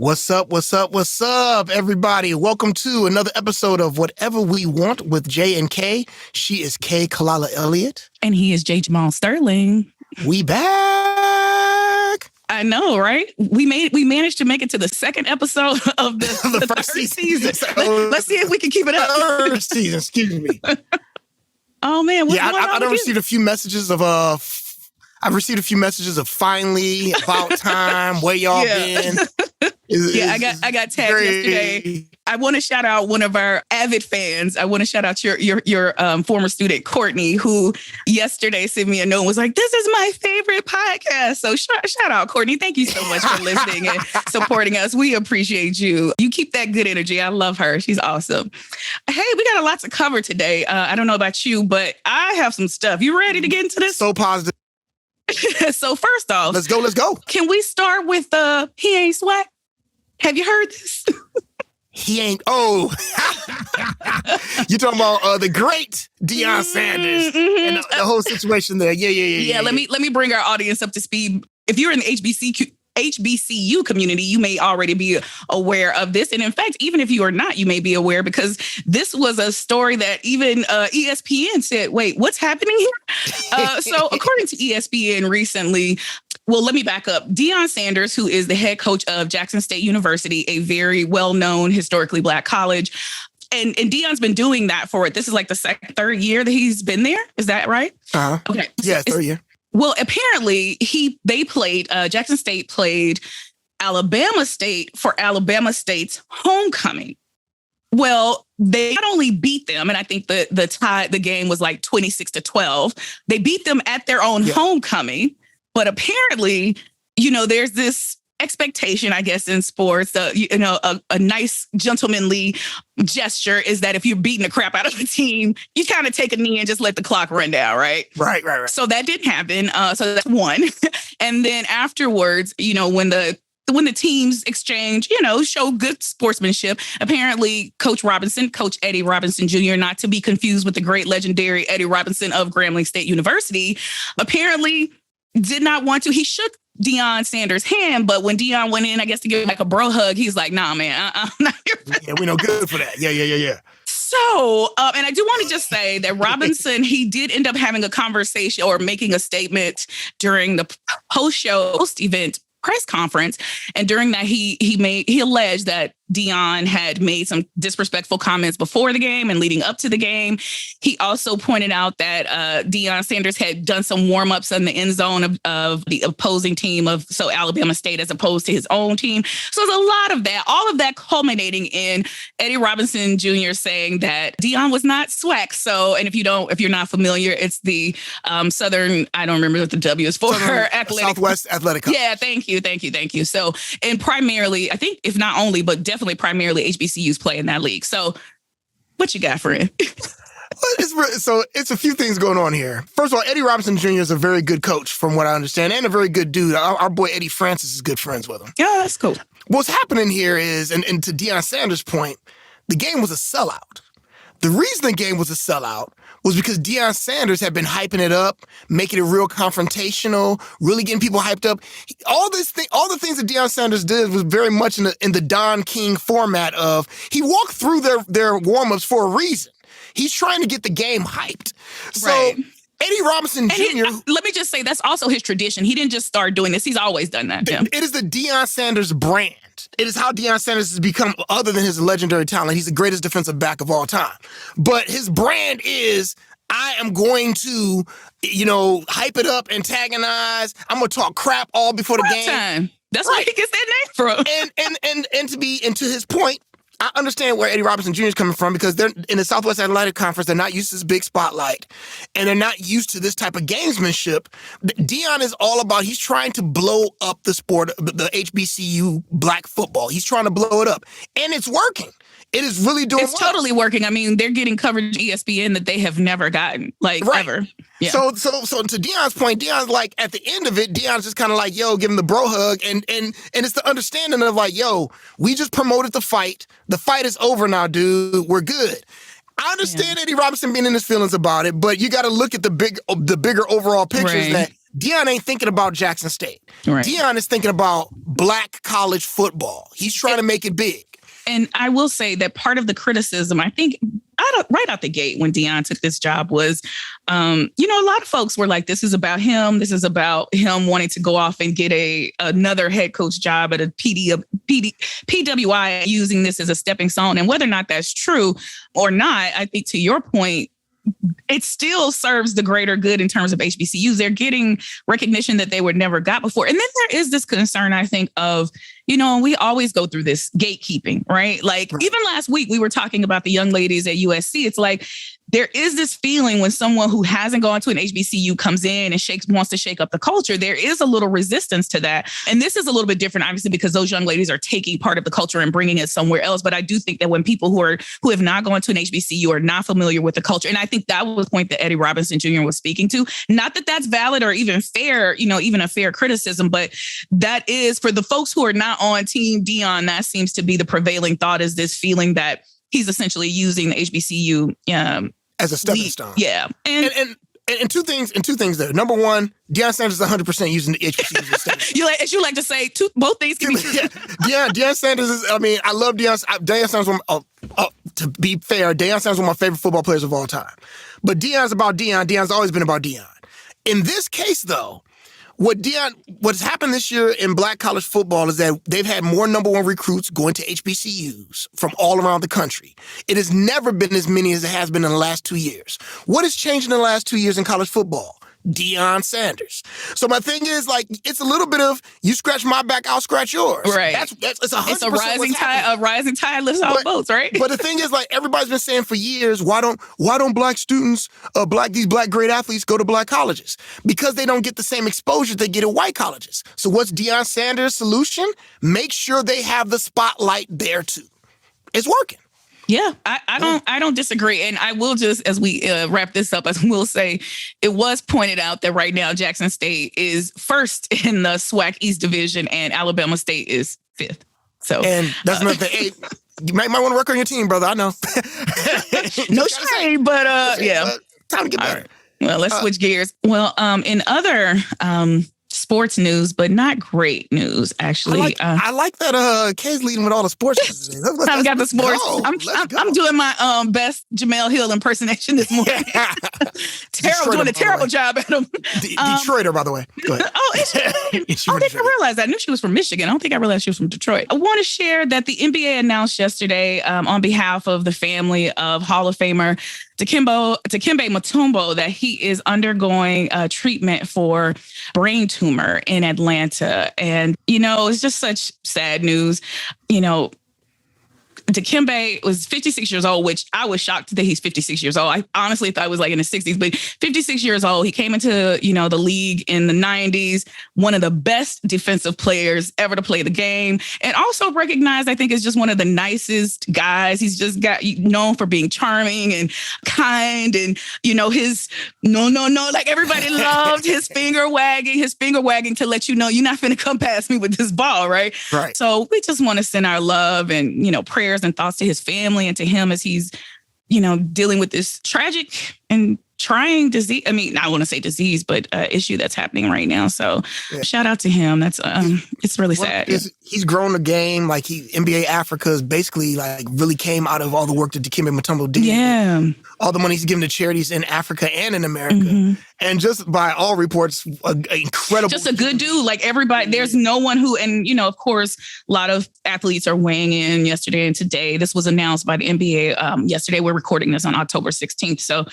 What's up? What's up? What's up, everybody? Welcome to another episode of Whatever We Want with J and K. She is K Khalilah Elliott. And he is J Jamal Sterling. We back. I know, right? We managed to make it to the second episode of the first season. Let's see if we can keep it up. Third season, excuse me. Oh man, what's going on? I've received a few messages of finally, about time, where y'all been. I got tagged yesterday. I want to shout out one of our avid fans. I want to shout out your former student, Courtney, who yesterday sent me a note and was like, "This is my favorite podcast." So shout out, Courtney. Thank you so much for listening and supporting us. We appreciate you. You keep that good energy. I love her. She's awesome. Hey, we got a lot to cover today. I don't know about you, but I have some stuff. You ready to get into this? So positive. So first off, let's go. Can we start with he ain't SWAC? Have you heard this? He ain't. Oh, you're talking about the great Deion Sanders and the whole situation there. Yeah. Let me bring our audience up to speed. If you're in the HBCU community, you may already be aware of this. And in fact, even if you are not, you may be aware because this was a story that even ESPN said, wait, what's happening here? So according to ESPN recently, well, let me back up. Deion Sanders, who is the head coach of Jackson State University, a very well-known historically Black college. And Deion's been doing that this is like the third year that he's been there. Is that right? Uh-huh. Okay. Yeah, third year. Well, apparently Jackson State played Alabama State for Alabama State's homecoming. Well, they not only beat them, and I think the game was like 26-12. They beat them at their own homecoming. But apparently, there's this expectation, I guess, in sports, a nice gentlemanly gesture is that if you're beating the crap out of a team, you kind of take a knee and just let the clock run down, right? Right. So that didn't happen. So that's one. And then afterwards, when the teams exchange, show good sportsmanship. Apparently, Coach Eddie Robinson Jr., not to be confused with the great legendary Eddie Robinson of Grambling State University, apparently did not want to. He shook Deion Sanders' hand, but when Deion went in, I guess to give him like a bro hug, he's like, "Nah, man, I'm not here." Yeah, we no good for that. Yeah. So, and I do want to just say that Robinson, he did end up having a conversation or making a statement during the post-event press conference, and during that, he alleged that Deion had made some disrespectful comments before the game and leading up to the game. He also pointed out that Deion Sanders had done some warm-ups in the end zone of the opposing team so Alabama State as opposed to his own team. So there's a lot of that, all of that culminating in Eddie Robinson Jr. saying that Deion was not SWAC. So, and if you're not familiar, it's the Southern, I don't remember what the W is for. Southwestern Athletic Conference. Yeah, thank you. So, and primarily, I think if not only, but definitely primarily HBCUs play in that league. So what you got, friend? So it's a few things going on here. First of all, Eddie Robinson Jr. is a very good coach from what I understand and a very good dude. Our boy Eddie Francis is good friends with him. Yeah, that's cool. What's happening here is, and to Deion Sanders' point, the game was a sellout. The reason the game was a sellout was because Deion Sanders had been hyping it up, making it real confrontational, really getting people hyped up. All the things that Deion Sanders did was very much in the Don King format of he walked through their warm-ups for a reason. He's trying to get the game hyped. So right. Eddie Robinson Jr. Let me just say that's also his tradition. He didn't just start doing this. He's always done that. Yeah. It is the Deion Sanders brand. It is how Deion Sanders has become, other than his legendary talent, he's the greatest defensive back of all time. But his brand is, I am going to, hype it up, antagonize. I'm going to talk crap all before the game. Time. That's where he gets that name from. And to his point, I understand where Eddie Robinson Jr. is coming from because they're in the Southwestern Athletic Conference. They're not used to this big spotlight, and they're not used to this type of gamesmanship. Deion is all about, he's trying to blow up the sport, the HBCU Black football. He's trying to blow it up, and it's working. It is really doing It's totally working. I mean, they're getting coverage ESPN that they have never gotten, ever. Yeah. So to Deion's point, Deion's like, at the end of it, Deion's just kind of like, yo, give him the bro hug. And it's the understanding of like, yo, we just promoted the fight. The fight is over now, dude. We're good. I understand Eddie Robinson being in his feelings about it, but you got to look at the bigger overall pictures that Deion ain't thinking about Jackson State. Right. Deion is thinking about black college football. He's trying to make it big. And I will say that part of the criticism, I think, right out the gate when Deion took this job was, a lot of folks were like, this is about him. This is about him wanting to go off and get another head coach job at a PWI, using this as a stepping stone. And whether or not that's true or not, I think to your point, it still serves the greater good in terms of HBCUs. They're getting recognition that they would never got before. And then there is this concern, I think, of, we always go through this gatekeeping, right? Like even last week, we were talking about the young ladies at USC. It's like, there is this feeling when someone who hasn't gone to an HBCU comes in and wants to shake up the culture, there is a little resistance to that. And this is a little bit different, obviously, because those young ladies are taking part of the culture and bringing it somewhere else. But I do think that when people who have not gone to an HBCU are not familiar with the culture, and I think that was the point that Eddie Robinson Jr. was speaking to, not that that's valid or even fair, even a fair criticism, but that is for the folks who are not on Team Deion, that seems to be the prevailing thought, is this feeling that he's essentially using the HBCU as a stepping stone. Yeah. And two things there. Number one, Deion Sanders is 100% using the HBCU as a stepping stone. You like to say both things can be true. Yeah. Deion Sanders is, I love Deion. Deion Sanders, to be fair, Deion Sanders is one of my favorite football players of all time. But Deion's about Deion. Deion's always been about Deion. In this case, though, what's happened this year in black college football is that they've had more number one recruits going to HBCUs from all around the country. It has never been as many as it has been in the last 2 years. What has changed in the last 2 years in college football? Deion Sanders. So my thing is, like, it's a little bit of you scratch my back, I'll scratch yours. Right. It's 100%. It's a rising tide. A rising tide lifts all boats, right? But the thing is, like, everybody's been saying for years, why don't black students, these black great athletes go to black colleges? Because they don't get the same exposure they get at white colleges. So what's Deion Sanders' solution? Make sure they have the spotlight there too. It's working. Yeah, I don't disagree. And I will just, as we wrap this up, I will say it was pointed out that right now Jackson State is first in the SWAC East Division and Alabama State is fifth. So, and that's another thing. Hey, you might want to work on your team, brother. I know. No shame, but yeah. Time to get better. Right. Well, let's switch gears. Well, in other sports news, but not great news, actually. I like that Kay's leading with all the sports today. I've got the sports. I'm doing my best Jamal Hill impersonation this morning. Doing a terrible job at him. Detroiter, by the way. Go ahead. I don't think I realized that. I knew she was from Michigan. I don't think I realized she was from Detroit. I want to share that the NBA announced yesterday on behalf of the family of Hall of Famer Dikembe Mutombo that he is undergoing treatment for brain tumor in Atlanta. And, it's just such sad news. Dikembe was 56 years old, which I was shocked that he's 56 years old. I honestly thought it was like in his 60s, but 56 years old. He came into, the league in the 90s, one of the best defensive players ever to play the game, and also recognized, I think, as just one of the nicest guys. He's just got known for being charming and kind, and, his no, like everybody loved his finger wagging to let you know you're not finna come past me with this ball, right? Right. So we just want to send our love and, prayers and thoughts to his family and to him as he's, dealing with this tragic and trying disease. I mean, I want to say disease, but issue that's happening right now. So shout out to him. That's it's really sad. He's grown the game. Like NBA Africa is basically like really came out of all the work that Dikembe Mutombo did. Yeah. All the money he's given to charities in Africa and in America. Mm-hmm. And just by all reports, incredible. Just a good dude. Like everybody, there's no one who, and of course, a lot of athletes are weighing in yesterday and today. This was announced by the NBA yesterday. We're recording this on October 16th. So,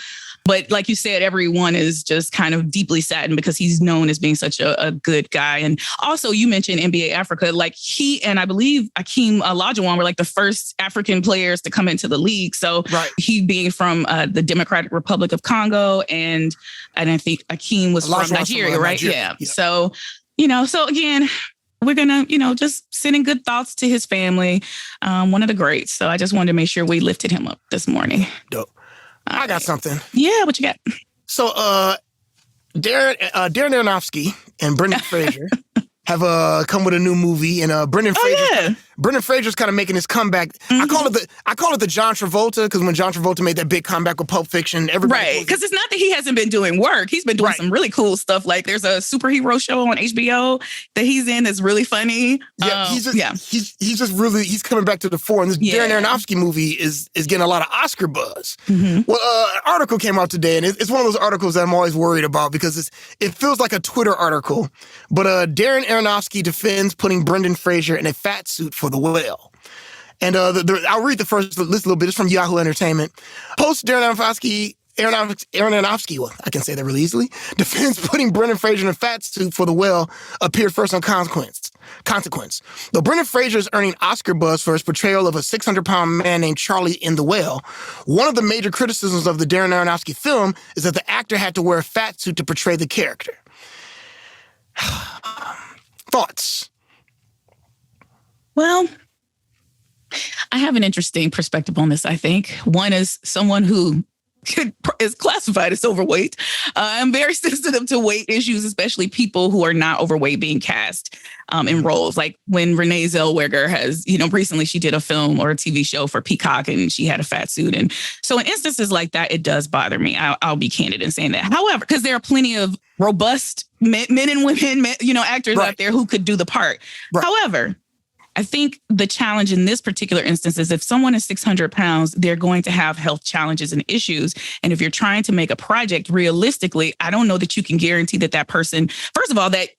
but like you said, everyone is just kind of deeply saddened because he's known as being such a good guy. And also you mentioned NBA Africa, like he and I believe Akeem Olajuwon were like the first African players to come into the league. So he being from the Democratic Republic of Congo and I think Akeem was from Nigeria, right? Yeah. So, so again, we're going to, just sending good thoughts to his family. One of the greats. So I just wanted to make sure we lifted him up this morning. Dope. I got something. Yeah, what you got? So, Darren Aronofsky and Brendan Fraser have come with a new movie, and Brendan Brendan Fraser's kind of making his comeback. I call it the John Travolta, because when John Travolta made that big comeback with Pulp Fiction, everybody... Right, because it's not that he hasn't been doing work. He's been doing some really cool stuff. Like there's a superhero show on HBO that he's in that's really funny. Yeah, he's just really, he's coming back to the fore. And this Darren Aronofsky movie is getting a lot of Oscar buzz. Mm-hmm. Well, an article came out today, and it's one of those articles that I'm always worried about because it feels like a Twitter article. But Darren Aronofsky defends putting Brendan Fraser in a fat suit for The Whale. And I'll read the first little bit. It's from Yahoo Entertainment. Post Darren Aronofsky, well, I can say that really easily, defends putting Brendan Fraser in a fat suit for The Whale appeared first on Consequence. Though Brendan Fraser is earning Oscar buzz for his portrayal of a 600-pound man named Charlie in The Whale, one of the major criticisms of the Darren Aronofsky film is that the actor had to wear a fat suit to portray the character. Thoughts? Well, I have an interesting perspective on this, I think. One is someone who is classified as overweight. I'm very sensitive to weight issues, especially people who are not overweight being cast in roles. Like when Renee Zellweger has, recently she did a film or a TV show for Peacock and she had a fat suit. And so in instances like that, it does bother me. I'll be candid in saying that. However, because there are plenty of robust men and women, actors out there who could do the part. Right. However, I think the challenge in this particular instance is if someone is 600 pounds, they're going to have health challenges and issues. And if you're trying to make a project realistically, I don't know that you can guarantee that person, first of all, that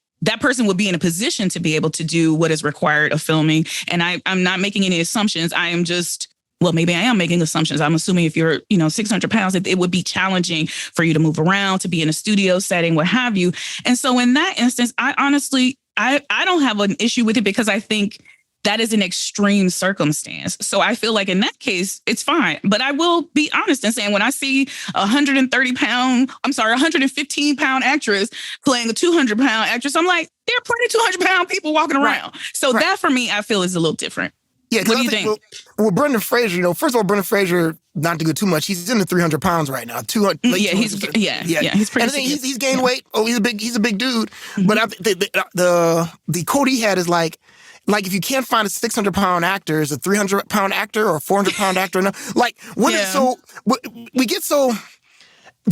person would be in a position to be able to do what is required of filming. And I'm not making any assumptions. I am just, well, maybe I am making assumptions. I'm assuming if you're, 600 pounds, it would be challenging for you to move around, to be in a studio setting, what have you. And so in that instance, I honestly don't have an issue with it because I think that is an extreme circumstance. So I feel like in that case, it's fine. But I will be honest in saying when I see a 115-pound actress playing a 200-pound actress, I'm like, there are plenty of 200-pound people walking around. So that for me, I feel is a little different. Yeah, what do you think? Well, Brendan Fraser, first of all, Brendan Fraser, not to go too much, he's in the 300 pounds right now. 200. He's pretty. And he's gained weight. Oh, he's a big dude. Mm-hmm. But I think the quote he had is like if you can't find a 600-pound actor, is a 300-pound actor or a 400-pound actor? Like we're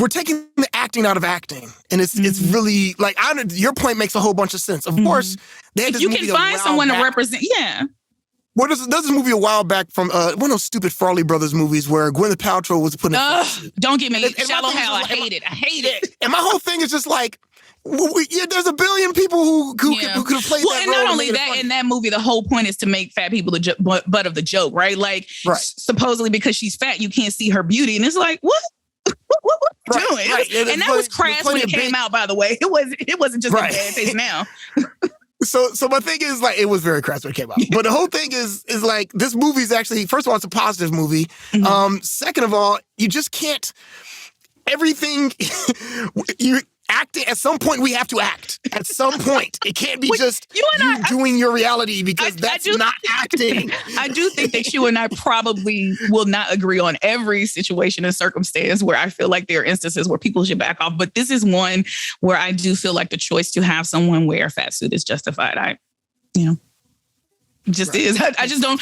taking the acting out of acting, and it's really like your point makes a whole bunch of sense. Of course, if you can find someone to represent, Well, there's this movie a while back from one of those stupid Farley Brothers movies where Gwyneth Paltrow was putting. Don't get me Shallow Hal. I hate it. And my whole thing is just like, there's a billion people who could have played that role. And not only that, in that movie, the whole point is to make fat people the butt of the joke, right? Like, supposedly because she's fat, you can't see her beauty, and it's like, what? What are you doing? Right. And that was crass when it came out, by the way. It wasn't just a bad taste now. So my thing is like, it was very crass when it came out. But the whole thing is like, this movie is actually, first of all, it's a positive movie. Mm-hmm. Second of all, you just can't, everything, acting, at some point we have to act. At some point. It can't be just you doing your reality because that's not acting. I do think that you and I probably will not agree on every situation and circumstance where I feel like there are instances where people should back off. But this is one where I do feel like the choice to have someone wear a fat suit is justified. Just is. I just don't,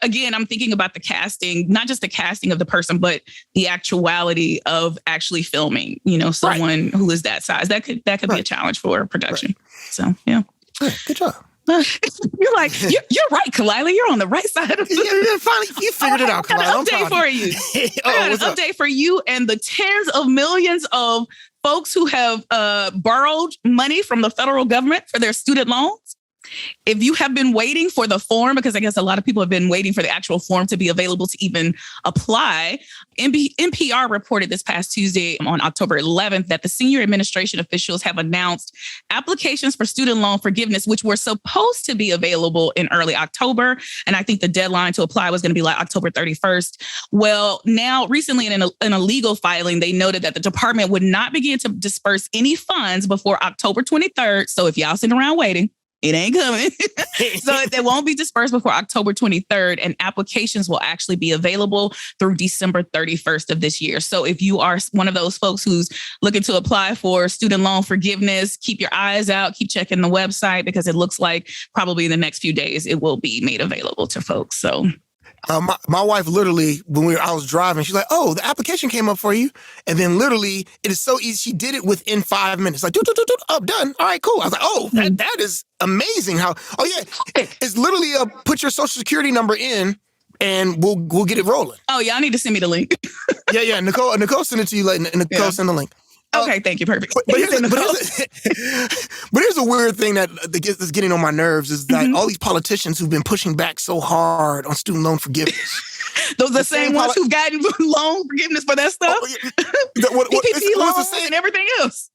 again, I'm thinking about the casting, not just the casting of the person, but the actuality of actually filming, someone who is that size. That could be a challenge for production. Right. So, yeah. Good job. You're like, you're right, Khalilah. You're on the right side of the... Finally, you figured it out, Khalilah. I got an update for you. I got an update for you and the tens of millions of folks who have borrowed money from the federal government for their student loans. If you have been waiting for the form, because I guess a lot of people have been waiting for the actual form to be available to even apply, NPR reported this past Tuesday on October 11th that the senior administration officials have announced applications for student loan forgiveness, which were supposed to be available in early October. And I think the deadline to apply was going to be like October 31st. Well, now recently in a legal filing, they noted that the department would not begin to disperse any funds before October 23rd. So if y'all sitting around waiting, It ain't coming. So they won't be dispersed before October 23rd, and applications will actually be available through December 31st of this year. So if you are one of those folks who's looking to apply for student loan forgiveness, keep your eyes out, keep checking the website, because it looks like probably in the next few days it will be made available to folks. So my wife literally, when I was driving, she's like, "Oh, the application came up for you," and then literally, it is so easy. She did it within 5 minutes. Like, oh, done. All right, cool. I was like, "Oh, that is amazing." How? Oh yeah, it's literally put your social security number in, and we'll get it rolling. Oh, y'all need to send me the link. Yeah. Nicole sent it to you later. Nicole sent the link. Okay, thank you. Perfect. But here's a weird thing that's getting on my nerves is that all these politicians who've been pushing back so hard on student loan forgiveness. Those are the same ones who've gotten loan forgiveness for that stuff. PPP loans and everything else.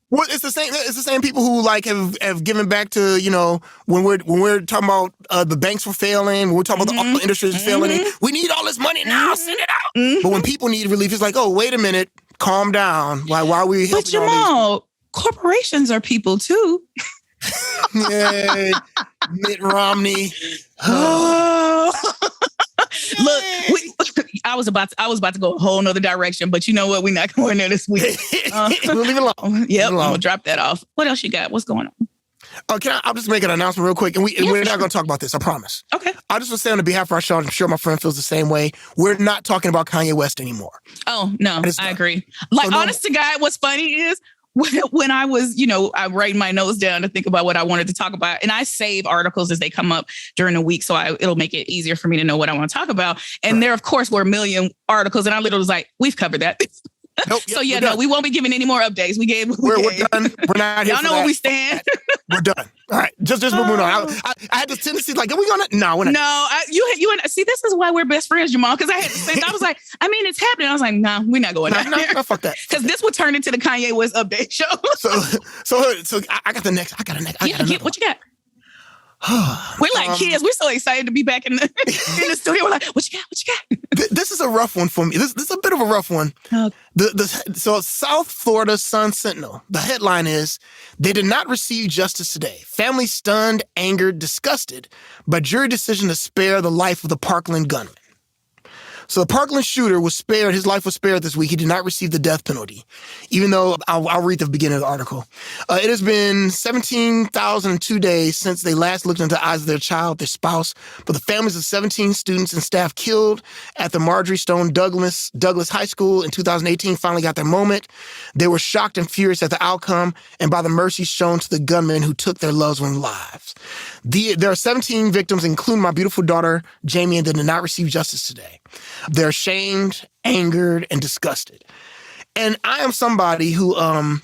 Well, it's the same. It's the same people who like have given back to, you know, when we're talking about the banks were failing, when we're talking about the auto industry is failing. We need all this money now. Send it out. But when people need relief, it's like, oh, wait a minute. Calm down. Why are we helping? But Jamal, corporations are people too. Yay, Mitt Romney. Look, I was about to go a whole nother direction, but you know what? We're not going there this week. We'll leave it alone. Yep, I'm gonna drop that off. What else you got? What's going on? I'll just make an announcement real quick, and we're not going to talk about this, I promise. Okay. I just want to say on behalf of our show, I'm sure my friend feels the same way. We're not talking about Kanye West anymore. Oh, no, I agree. Like, honest to God, what's funny is when I was, I write my notes down to think about what I wanted to talk about, and I save articles as they come up during the week, so it'll make it easier for me to know what I want to talk about. And there, of course, were a million articles, and I literally was like, we've covered that. Nope, so we won't be giving any more updates. We're done. We're not here. Y'all know where we stand. We're done. All right, just moving on. I had this tendency, like, are we gonna? No, we're not. No, you and see, this is why we're best friends, Jamal. Because I had the same. I was like, I mean, it's happening. I was like, nah, we're not going there. No, fuck that. Because this would turn into the Kanye West update show. So I got the next. I got a next. What you got? We're like kids. We're so excited to be back in the studio. We're like, what you got? What you got? This is a rough one for me. This is a bit of a rough one. So South Florida Sun Sentinel. The headline is, they did not receive justice today. Family stunned, angered, disgusted by jury decision to spare the life of the Parkland gunman. So the Parkland shooter was spared. His life was spared this week. He did not receive the death penalty, even though I'll read the beginning of the article. It has been 17,002 days since they last looked into the eyes of their child, their spouse. But the families of 17 students and staff killed at the Marjorie Stone Douglas High School in 2018 finally got their moment. They were shocked and furious at the outcome and by the mercy shown to the gunmen who took their loved ones' lives. There are 17 victims, including my beautiful daughter, Jamie, that did not receive justice today. They're ashamed, angered, and disgusted. And I am somebody who, I'll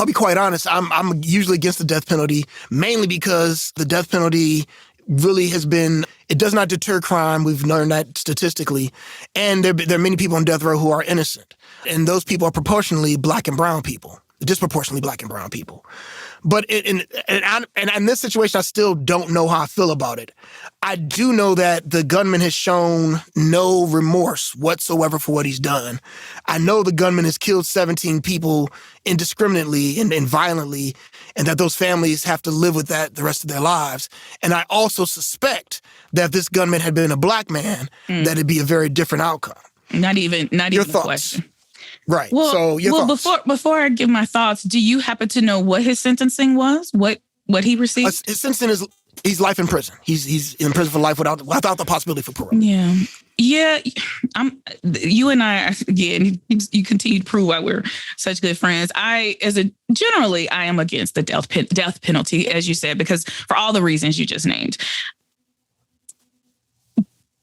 be quite honest, I'm usually against the death penalty, mainly because the death penalty really it does not deter crime. We've learned that statistically. And there are many people on death row who are innocent. And those people are proportionally black and brown people, disproportionately black and brown people. But in this situation, I still don't know how I feel about it. I do know that the gunman has shown no remorse whatsoever for what he's done. I know the gunman has killed 17 people indiscriminately and violently, and that those families have to live with that the rest of their lives. And I also suspect that if this gunman had been a black man, that it'd be a very different outcome. Not even a question. Right. Well, so your thoughts. Before I give my thoughts, do you happen to know what his sentencing was? What he received? His sentencing is he's life in prison. He's in prison for life without the possibility for parole. Yeah. You and I again. You continue to prove why we're such good friends. I am against the death penalty, as you said, because for all the reasons you just named.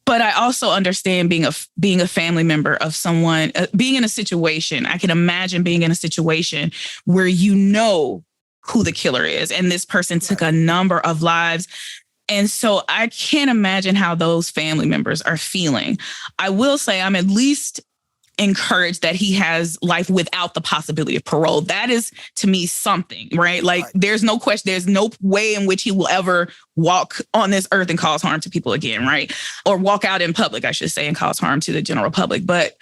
But I also understand being a family member of someone, being in a situation. I can imagine being in a situation where you know who the killer is, and this person took a number of lives. And so I can't imagine how those family members are feeling. I will say I'm at least encouraged that he has life without the possibility of parole. That is, to me, something, right? Like, there's no question, there's no way in which he will ever walk on this earth and cause harm to people again, right? Or walk out in public, I should say, and cause harm to the general public. But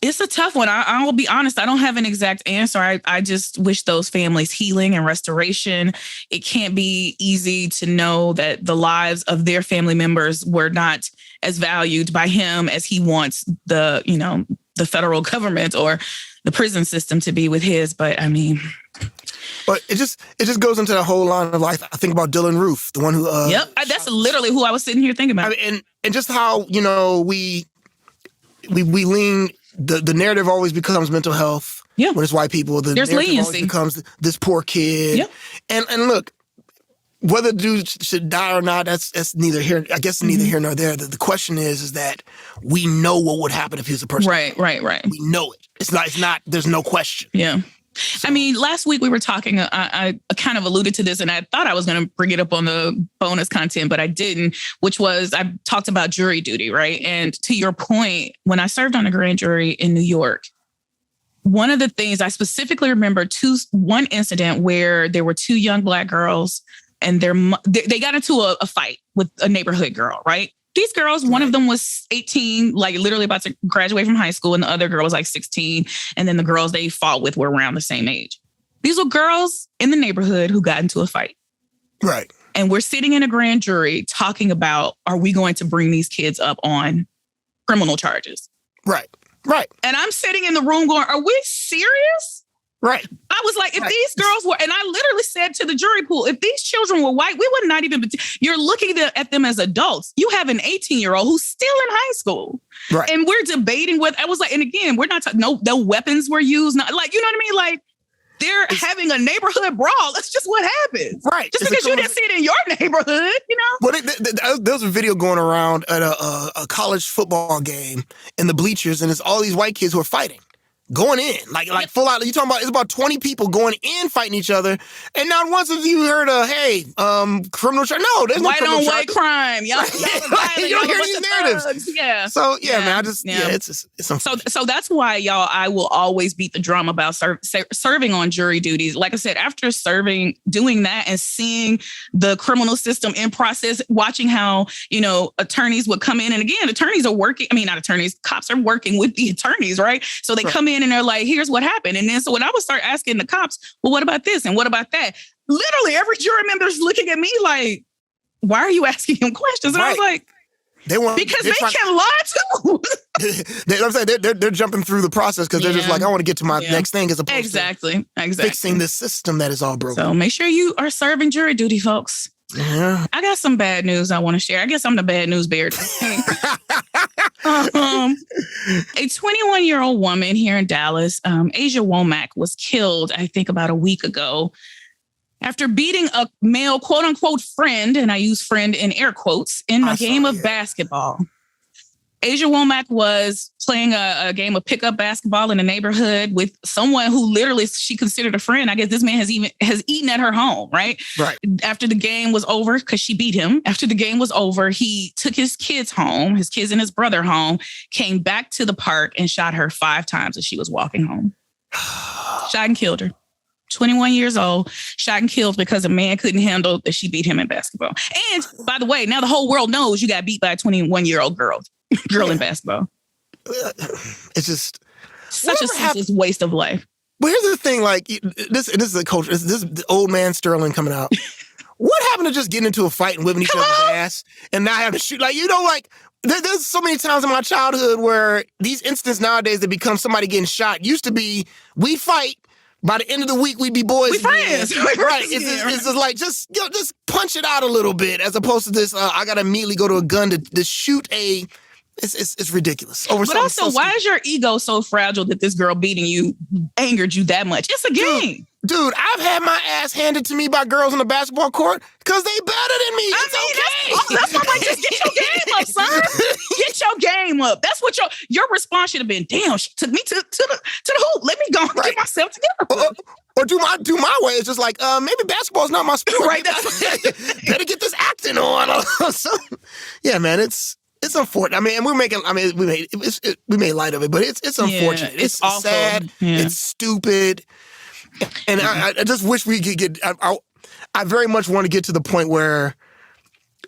It's a tough one. I will be honest. I don't have an exact answer. I just wish those families healing and restoration. It can't be easy to know that the lives of their family members were not as valued by him as he wants the federal government or the prison system to be with his. But I mean, but it just goes into that whole line of life. I think about Dylan Roof, the one who. Yep, that's literally who I was sitting here thinking about. I mean, and just how we lean. The narrative always becomes mental health. Yeah. When it's white people, there's narrative leniency. always becomes this poor kid. Yep. And look, whether the dude should die or not, that's neither here. I guess neither here nor there. The question is that we know what would happen if he was a person. Right. We know it. It's not. There's no question. Yeah. So. I mean, last week we were talking, I kind of alluded to this, and I thought I was going to bring it up on the bonus content, but I didn't, which was I talked about jury duty, right? And to your point, when I served on a grand jury in New York, one of the things I specifically remember one incident where there were two young Black girls and they got into a fight with a neighborhood girl, right? These girls, one of them was 18, like literally about to graduate from high school, and the other girl was like 16. And then the girls they fought with were around the same age. These were girls in the neighborhood who got into a fight. Right. And we're sitting in a grand jury talking about, are we going to bring these kids up on criminal charges? Right. And I'm sitting in the room going, are we serious? Right. I was like, if these girls were, and I literally said to the jury pool, if these children were white, we would not even, you're looking at them as adults. You have an 18-year-old who's still in high school. Right. And we're debating I was like, and again, we're not talking, no weapons were used. Not, like, you know what I mean? Like, they're having a neighborhood brawl. That's just what happens. Right. Just because you didn't see it in your neighborhood, you know? Well, there was a video going around at a college football game in the bleachers, and it's all these white kids who are fighting. Going in, like full out. You're talking about, it's about 20 people going in fighting each other. And not once have you heard criminal charge. No, there's no criminal charge. White on white crime. Y'all you don't hear these narratives. Yeah. So, man, it's unfortunate. So that's why, y'all, I will always beat the drum about serving on jury duties. Like I said, after doing that and seeing the criminal system in process, watching how, attorneys would come in. And again, cops are working with the attorneys, right? So they come in and they're like, here's what happened. And then so when I would start asking the cops, well, what about this? And what about that? Literally every jury member is looking at me like, why are you asking him questions? And I was like, because they can lie too. I'm saying they're jumping through the process because they're just like, I want to get to my next thing as opposed to fixing the system that is all broken. So make sure you are serving jury duty, folks. Yeah. I got some bad news I want to share. I guess I'm the bad news bearer. A 21-year-old woman here in Dallas, Asia Womack, was killed, I think, about a week ago after beating a male, quote unquote, friend, and I use friend in air quotes, in a game of basketball. Asia Womack was playing a game of pickup basketball in the neighborhood with someone who literally she considered a friend. I guess this man has eaten at her home, right? Right. After the game was over, because she beat him. After the game was over, he took his kids home, his kids and his brother home, came back to the park and shot her 5 times as she was walking home. Shot and killed her. 21 years old, shot and killed because a man couldn't handle that she beat him in basketball. And by the way, now the whole world knows you got beat by a 21-year-old girl in basketball. It's just such a senseless waste of life. But here's the thing, like this is a culture. This is the old man Sterling coming out. What happened to just getting into a fight and whipping each other's ass and not having to shoot? Like, there's so many times in my childhood where these incidents nowadays that become somebody getting shot used to be, we fight. By the end of the week, we'd be boys. We friends. Right. It's just like, just punch it out a little bit as opposed to this, I got to immediately go to a gun to shoot a... It's ridiculous. But also, why is your ego so fragile that this girl beating you angered you that much? It's a game. Dude, I've had my ass handed to me by girls on the basketball court because they better than me. That's why I'm like, just get your game up, son. Get your game up. That's what your response should have been. Damn, she took me to the hoop. Let me go and get myself together. Or do my way. It's just like, maybe basketball's not my sport. Right. Better get this acting on. So, yeah, man, it's unfortunate. I mean, we made light of it, but it's unfortunate. Yeah, it's awful. Sad. Yeah. It's stupid. And I just wish we could get. I very much want to get to the point where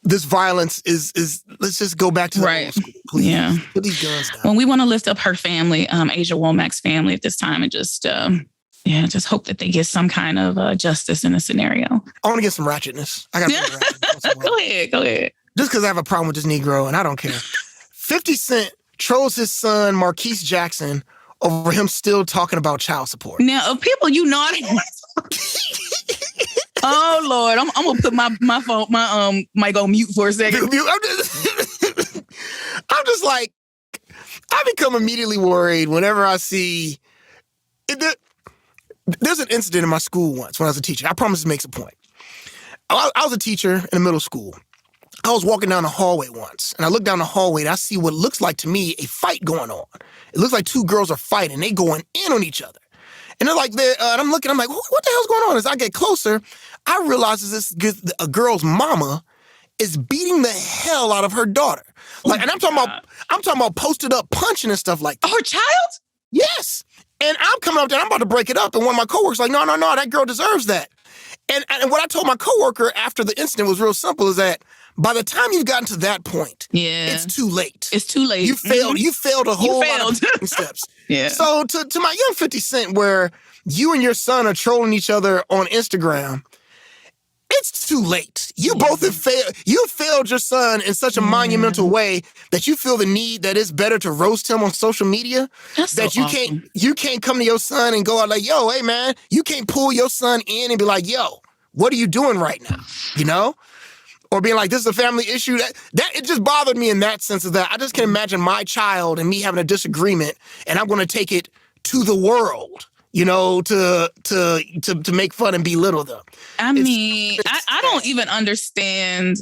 this violence is let's just go back to the old school, please. Yeah. Put these guns down. Well, we want to lift up her family, Asia Womack's family at this time, and just hope that they get some kind of justice in the scenario. I want to get some ratchetness. I got ratchetness. Go ahead. Just because I have a problem with this Negro, and I don't care. 50 Cent trolls his son, Marquise Jackson, over him still talking about child support. Now, people, oh Lord, I'm gonna put my phone, mic on mute for a second. I'm just like, I become immediately worried whenever I see it. There's an incident in my school once when I was a teacher. I promise this makes a point. I was a teacher in a middle school. I was walking down the hallway once, and I look down the hallway, and I see what looks like to me a fight going on. It looks like two girls are fighting. They going in on each other. And they're like, and I'm looking, I'm like, what the hell's going on? As I get closer, I realize a girl's mama is beating the hell out of her daughter. Like, and I'm talking about posted up punching and stuff like that. Her child? Yes. And I'm coming up there, I'm about to break it up. And one of my coworkers like, no, that girl deserves that. And what I told my coworker after the incident was real simple, is that by the time you've gotten to that point, it's too late. It's too late. You failed. You failed a whole lot of steps. Yeah. So to my young 50 Cent, where you and your son are trolling each other on Instagram, it's too late. You both have failed. You failed your son in such a monumental way that you feel the need that it's better to roast him on social media. That's that so you can't come to your son and go out like, yo, hey man, you can't pull your son in and be like, yo, what are you doing right now? You know? Or being like, this is a family issue. That it just bothered me in that sense of that. I just can imagine my child and me having a disagreement, and I'm going to take it to the world, you know, to make fun and belittle them. I mean, I don't even understand.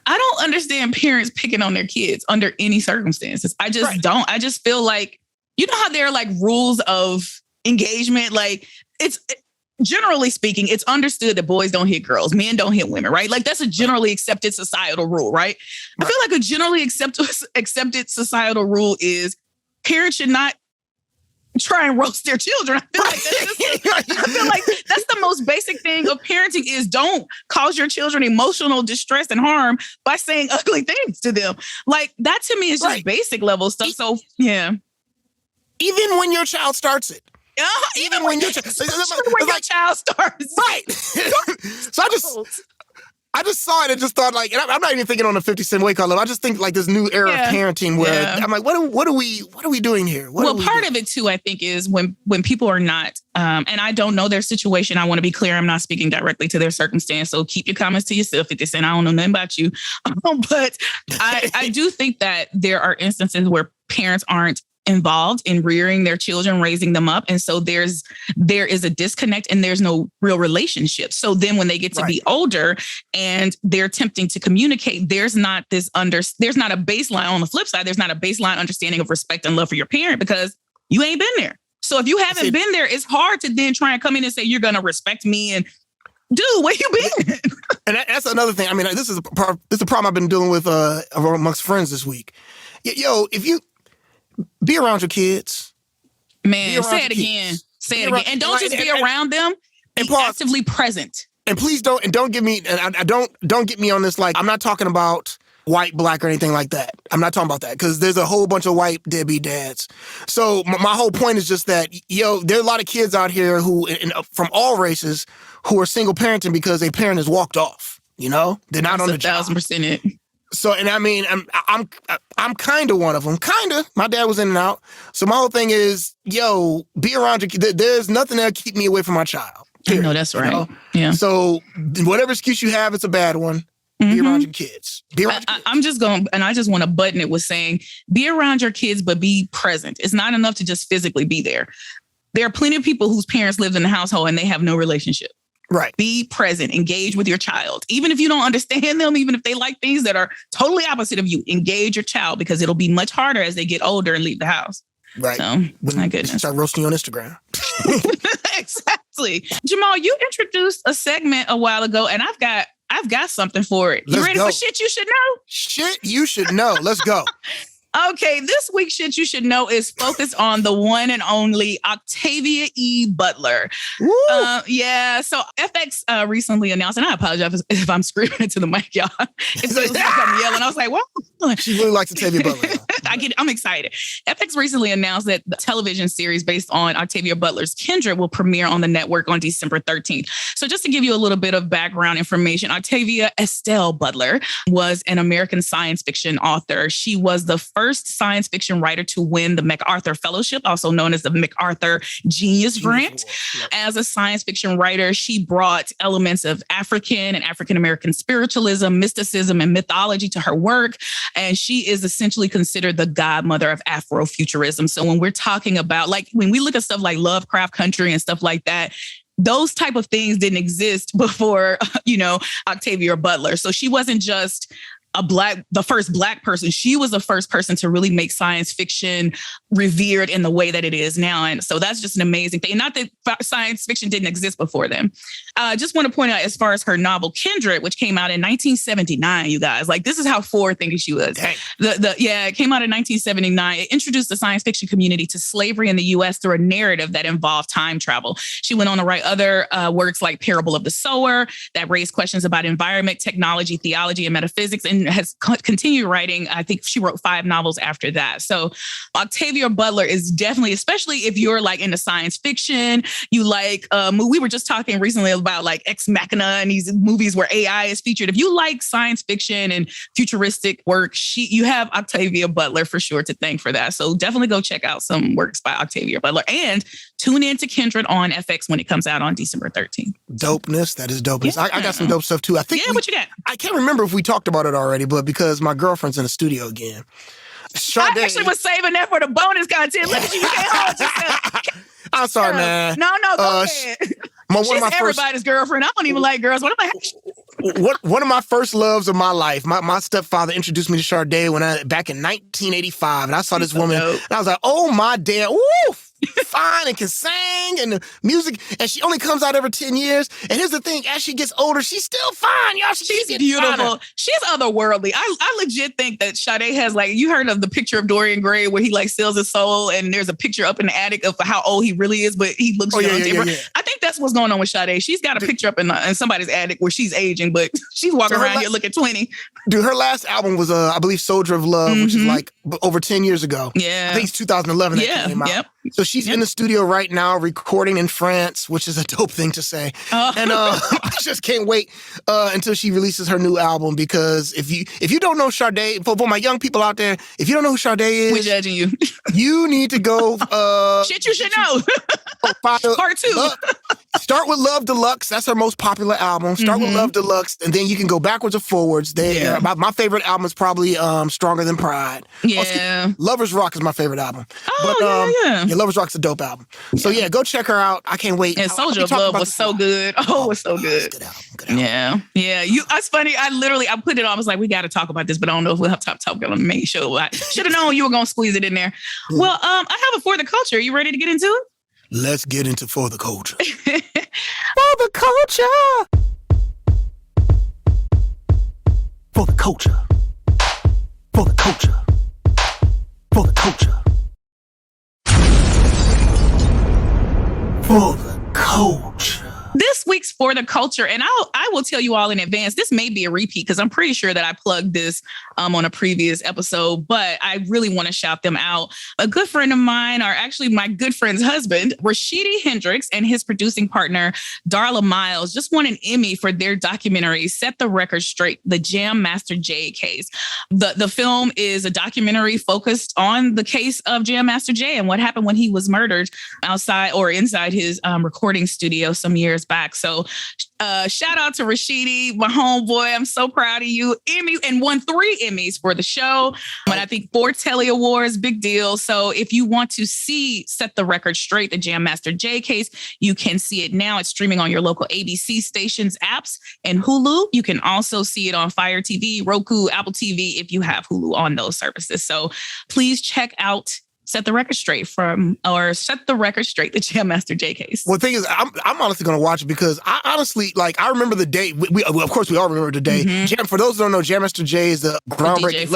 I don't understand parents picking on their kids under any circumstances. I just don't. I just feel like, you know how there are like rules of engagement? Like generally speaking, it's understood that boys don't hit girls, men don't hit women, right? Like that's a generally accepted societal rule, right? I feel like a generally accepted societal rule is parents should not try and roast their children. I feel like that's the most basic thing of parenting is don't cause your children emotional distress and harm by saying ugly things to them. Like that to me is just basic level stuff. So yeah. Even when your child starts it. Even when your child starts. Right. So I just saw it and just thought like, and I'm not even thinking on a 50 Cent wake up. I just think like this new era of parenting where I'm like, what are we doing here? Part of it too, I think, is when people are not, and I don't know their situation. I want to be clear. I'm not speaking directly to their circumstance. So keep your comments to yourself. 50 Cent, I don't know nothing about you. But I do think that there are instances where parents aren't involved in rearing their children, raising them up. And so there is a disconnect and there's no real relationship. So then when they get to be older and they're attempting to communicate, there's not a baseline on the flip side. There's not a baseline understanding of respect and love for your parent because you ain't been there. So if you haven't been there, it's hard to then try and come in and say, you're going to respect me and dude, where you been? And that's another thing. I mean, this is a problem I've been dealing with amongst friends this week. Yo, if you be around your kids. Man, say it again. Say it again. And don't just be around them. Be actively present. And please don't get me, and I don't get me on this, like, I'm not talking about white, black, or anything like that. I'm not talking about that, because there's a whole bunch of white deadbeat dads. So my whole point is just that, there are a lot of kids out here who, from all races, who are single parenting because their parent has walked off, They're not on the job. 1,000% it. So, and I mean, I'm kind of one of them. Kind of. My dad was in and out. So my whole thing is, be around your kid. There's nothing that'll keep me away from my child. Period, I know that's right. Yeah. So whatever excuse you have, it's a bad one. Be around your kids. Be around your kids. I'm just going, and I just want to button it with saying, be around your kids, but be present. It's not enough to just physically be there. There are plenty of people whose parents lived in the household and they have no relationship. Right. Be present, engage with your child. Even if you don't understand them, even if they like things that are totally opposite of you, engage your child because it'll be much harder as they get older and leave the house. Right. So, my goodness. Start roasting you on Instagram. Exactly. Jamal, you introduced a segment a while ago and I've got something for it. You ready for shit you should know? Shit you should know. Let's go. Okay, this week's shit you should know is focused on the one and only Octavia E. Butler. Yeah, so FX recently announced, and I apologize if I'm screaming into the mic, y'all. It feels like I'm yelling. I was like, well, she really likes Octavia Butler. I'm excited. FX recently announced that the television series based on Octavia Butler's Kindred will premiere on the network on December 13th. So just to give you a little bit of background information, Octavia Estelle Butler was an American science fiction author. She was the first science fiction writer to win the MacArthur Fellowship, also known as the MacArthur Genius Grant. Yep. As a science fiction writer, she brought elements of African and African-American spiritualism, mysticism, and mythology to her work. And she is essentially considered the godmother of Afrofuturism. So when we're talking about, like, when we look at stuff like Lovecraft Country and stuff like that, those type of things didn't exist before, Octavia Butler. So she wasn't just the first Black person. She was the first person to really make science fiction revered in the way that it is now. And so that's just an amazing thing. Not that science fiction didn't exist before then. I just want to point out, as far as her novel Kindred, which came out in 1979, you guys, like, this is how forward-thinking she was. It came out in 1979. It introduced the science fiction community to slavery in the U.S. through a narrative that involved time travel. She went on to write other works like Parable of the Sower that raised questions about environment, technology, theology, and metaphysics, and has continued writing. I think she wrote 5 novels after that. So Octavia Butler is definitely, especially if you're like into science fiction, you like, we were just talking recently about like Ex Machina and these movies where AI is featured. If you like science fiction and futuristic work, you have Octavia Butler for sure to thank for that. So definitely go check out some works by Octavia Butler and tune in to Kindred on FX when it comes out on December 13th. Dopeness. That is dopeness. Yeah. I got some dope stuff too. I think. Yeah, what you got? I can't remember if we talked about it already, but because my girlfriend's in the studio again. I actually was saving that for the bonus content. Look at you. You can't hold yourself. I'm sorry, man. No, go ahead. She's everybody's girlfriend. I don't even like girls. One of my first loves of my life. My stepfather introduced me to Sade back in 1985, and I saw this woman, and I was like, "Oh my damn, woo!" Fine and can sing and the music, and she only comes out every 10 years. And here's the thing, as she gets older, she's still fine, y'all. She's beautiful. Finer. She's otherworldly. I legit think that Sade has, like, you heard of the picture of Dorian Gray where he like sells his soul and there's a picture up in the attic of how old he really is, but he looks young. Yeah. I think that's what's going on with Sade. She's got a picture up in somebody's attic where she's aging, but she's walking around here looking 20. Dude, her last album was, I believe, Soldier of Love, which is like over 10 years ago. Yeah. I think it's 2011 that came out. Yep. So she's in the studio right now recording in France, which is a dope thing to say. And I just can't wait until she releases her new album, because if you don't know Sade, for my young people out there, if you don't know who Sade is, we're judging you. You need to go. Shit, you should know. Part 2. Start with Love Deluxe. That's her most popular album. Start with Love Deluxe, and then you can go backwards or forwards. My favorite album is probably Stronger Than Pride. Yeah. Lovers Rock is my favorite album. Yeah, Lovers Rock's a dope album. So go check her out. I can't wait. And Soldier of Love was so good. Oh, it was so good. Good album. Yeah. It's funny. I put it on. I was like, we got to talk about this, but I don't know if we'll have to talk about it on the main show. I should have known you were going to squeeze it in there. Well, I have a For the Culture. Are you ready to get into it? Let's get into For the Culture. For the culture. For the culture. For the culture. For the culture. For the culture. This week's For the Culture, and I will tell you all in advance, this may be a repeat because I'm pretty sure that I plugged this on a previous episode, but I really want to shout them out. A good friend of mine, or actually my good friend's husband, Rashidi Hendricks, and his producing partner, Darla Miles, just won an Emmy for their documentary, Set the Record Straight, the Jam Master Jay case. The film is a documentary focused on the case of Jam Master Jay and what happened when he was murdered outside or inside his recording studio some years back. So shout out to Rashidi, my homeboy. I'm so proud of you. Emmy, and won 3 Emmys for the show. And I think 4 Telly Awards, big deal. So if you want to see Set the Record Straight, the Jam Master Jay case, you can see it now. It's streaming on your local ABC stations, apps, and Hulu. You can also see it on Fire TV, Roku, Apple TV, if you have Hulu on those services. So please check out set the record straight the Jam Master Jay case. Well, the thing is, I'm honestly going to watch it because I remember the day. We of course we all remember the day. Mm-hmm. For those who don't know, Jam Master Jay is the groundbreaking,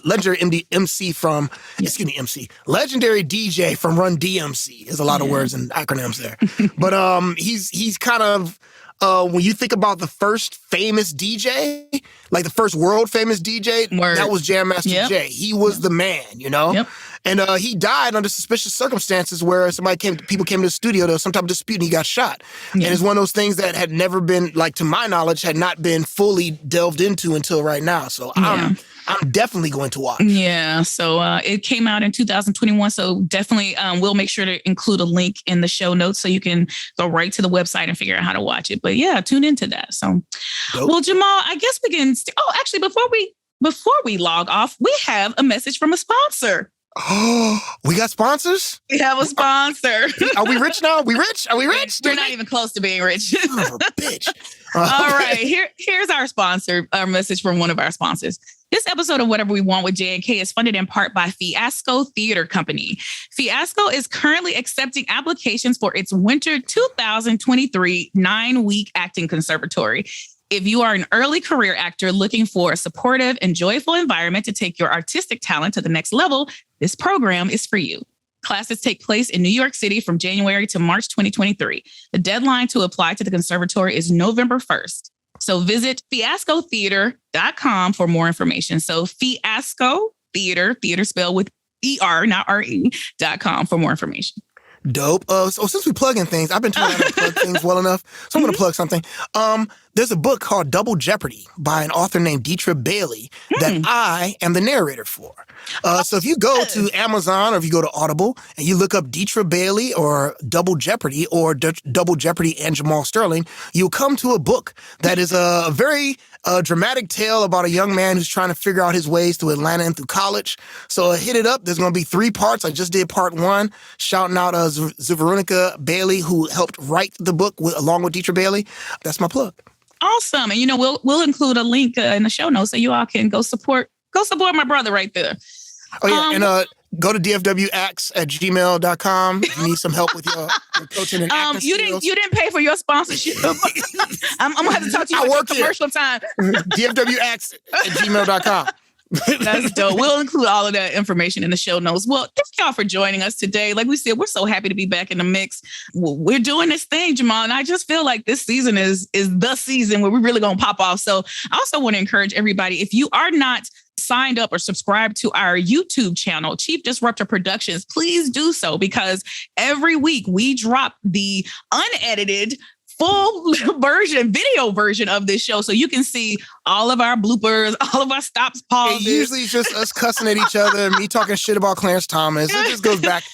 legendary MC from. Excuse me, MC. Legendary DJ from Run DMC. There's a lot of words and acronyms there, but he's kind of. When you think about the first famous DJ, like the first world famous DJ, that was Jam Master Jay. He was the man, you know? Yep. And he died under suspicious circumstances where people came to the studio, there was some type of dispute and he got shot. Yeah. And it's one of those things that had never been, like to my knowledge, had not been fully delved into until right now. So I'm definitely going to watch. Yeah. So it came out in 2021. So definitely we'll make sure to include a link in the show notes so you can go right to the website and figure out how to watch it. But yeah, tune into that. So, Well, Jamal, I guess we can. Actually, before we log off, we have a message from a sponsor. Oh, we got sponsors? We have a sponsor. Are we rich now? Are we rich? We're not even close to being rich. Son of a bitch. All right. Here's our sponsor, our message from one of our sponsors. This episode of Whatever We Want with J&K is funded in part by Fiasco Theater Company. Fiasco is currently accepting applications for its winter 2023 9-week acting conservatory. If you are an early career actor looking for a supportive and joyful environment to take your artistic talent to the next level, this program is for you. Classes take place in New York City from January to March 2023. The deadline to apply to the conservatory is November 1st. So visit fiascotheater.com for more information. So Fiasco Theater spelled with ER, not RE.com for more information. Dope. So since we plug in things, I've been told I don't plug things well enough, so I'm going to plug something. There's a book called Double Jeopardy by an author named Deetra Bailey that I am the narrator for. So if you go to Amazon or if you go to Audible and you look up Deetra Bailey or Double Jeopardy or Double Jeopardy and Jamal Sterling, you'll come to a book that is a very dramatic tale about a young man who's trying to figure out his ways through Atlanta and through college. So hit it up. There's going to be 3 parts. I just did part 1, shouting out Veronica Bailey, who helped write the book along with Deetra Bailey. That's my plug. Awesome. And, we'll include a link in the show notes so you all can go support my brother right there. Oh, yeah. And go to dfwacts@gmail.com if you need some help with your coaching and acting skills. You didn't pay for your sponsorship. I'm going to have to talk to you about commercial time. dfwacts@gmail.com. That's dope. We'll include all of that information in the show notes. Well, thank y'all for joining us today. Like we said, we're so happy to be back in the mix. We're doing this thing, Jamal, and I just feel like this season is the season where we're really going to pop off. So I also want to encourage everybody, if you are not signed up or subscribed to our YouTube channel, Chief Disruptor Productions, please do so, because every week we drop the unedited full video version of this show, so you can see all of our bloopers, all of our stops, pauses. Usually it's just us cussing at each other, me talking shit about Clarence Thomas. It just goes back.